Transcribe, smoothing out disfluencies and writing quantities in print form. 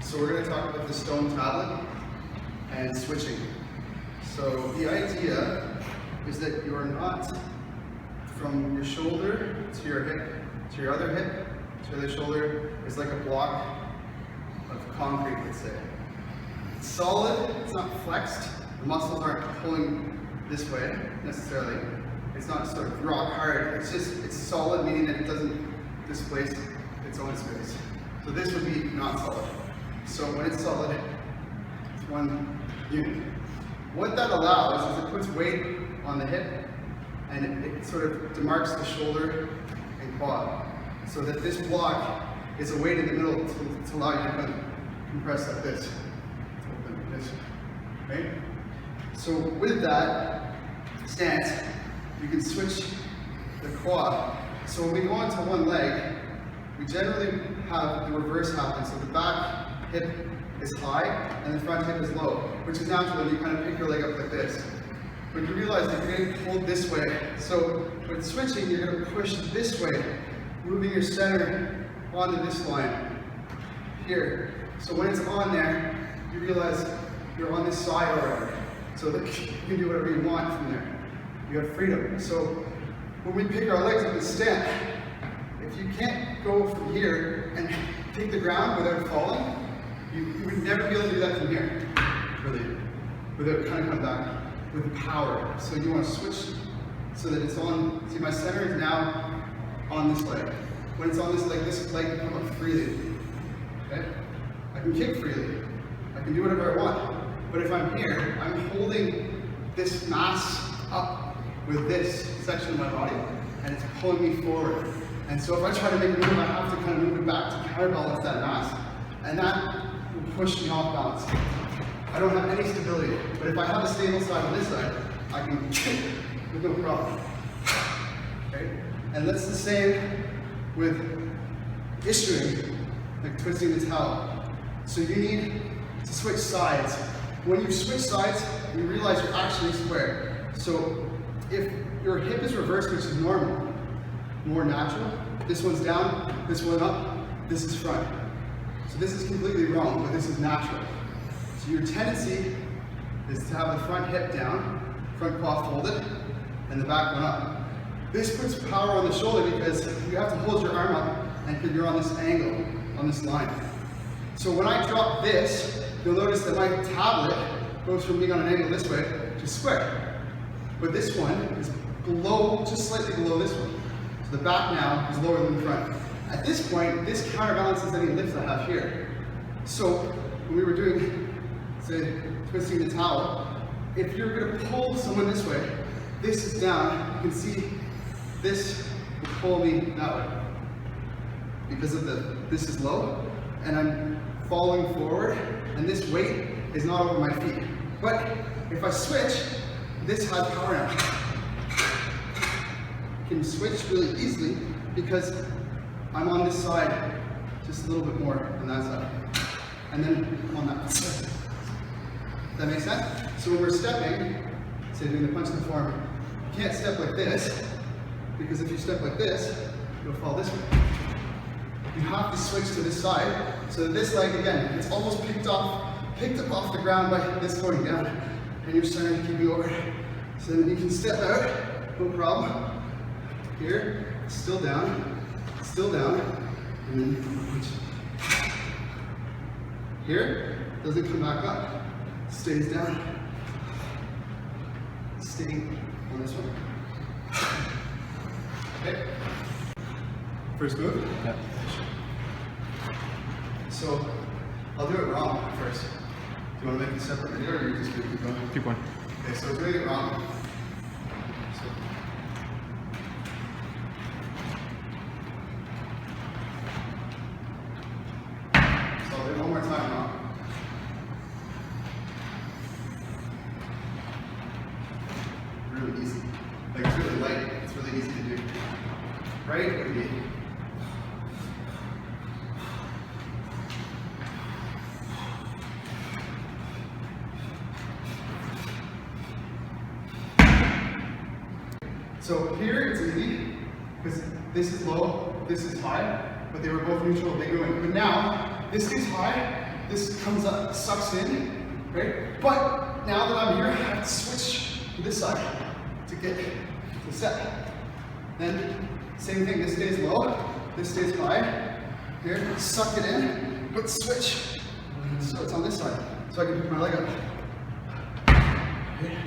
So we're going to talk about the stone tablet and switching. So the idea is that you are not from your shoulder to your hip, to your other hip, to your other shoulder is like a block of concrete, let's say. It's solid, it's not flexed, the muscles aren't pulling this way necessarily. It's not sort of rock hard, it's solid, meaning that it doesn't displace its own space. So this would be not solid. So when it's solid, it's one unit. What that allows is it puts weight on the hip and it sort of demarks the shoulder and quad. So that this block is a weight in the middle to allow you to kind of compress like this. Open like this. Okay? So with that stance, you can switch the quad. So when we go onto one leg, we generally have the reverse happen. So the back hip is high and the front hip is low, which is natural. You kind of pick your leg up like this. But you realize that you're getting pulled this way. So with switching, you're going to push this way, moving your center onto this line here. So when it's on there, you realize you're on this side already. So that you can do whatever you want from there. You have freedom. So when we pick our legs up and stand, if you can't go from here and take the ground without falling, you would never be able to do that from here, really, without kind of coming back with power. So you want to switch so that it's on, see my center is now on this leg. When it's on this leg can come up freely, okay? I can kick freely, I can do whatever I want. But if I'm here, I'm holding this mass up with this section of my body, and it's pulling me forward. And so if I try to make a move, I have to kind of move it back to counterbalance that mass, and that will push me off balance. I don't have any stability, but if I have a stable side on this side, I can kick with no problem. Okay? And that's the same with issuing, like twisting the towel. So you need to switch sides. When you switch sides, you realize you're actually square. So if your hip is reversed, which is normal, more natural, this one's down, this one up, this is front. So this is completely wrong, but this is natural. So your tendency is to have the front hip down, front quad folded, and the back one up. This puts power on the shoulder because you have to hold your arm up and you're on this angle, on this line. So when I drop this, you'll notice that my tablet goes from being on an angle this way to square. But this one is below, just slightly below this one. So the back now is lower than the front. At this point, this counterbalances any lift I have here. So when we were doing, say, twisting the towel, if you're going to pull someone this way, this is down, you can see this will pull me that way. Because of this is low, and I'm falling forward, and this weight is not over my feet. But if I switch, this has power now. I can switch really easily because I'm on this side just a little bit more than that side. And then I'm on that side. Does that make sense? So when we're stepping, say doing the punch in the form, you can't step like this, because if you step like this, you'll fall this way. You have to switch to this side, so that this leg, again, it's almost picked up off the ground by this going down, and you're starting to keep you over. So then you can step out, no problem. Here, still down, and then you can punch. Here, doesn't come back up, stays down. Staying on this one. Okay. First move? Yeah. So, I'll do it wrong first. Do you want to make a separate video or you just keep going? Keep going. Okay, so doing it wrong. So I'll do it one more time wrong. Really easy. Like it's really light. It's really easy to do. Right? Would be. So here it's easy because this is low, this is high, but they were both neutral, they go in. But now this is high, this comes up, sucks in, right? But now that I'm here, I have to switch to this side to get to set. Then, same thing, this stays low, this stays high. Here, suck it in, but switch. So it's on this side, so I can pick my leg up. Okay.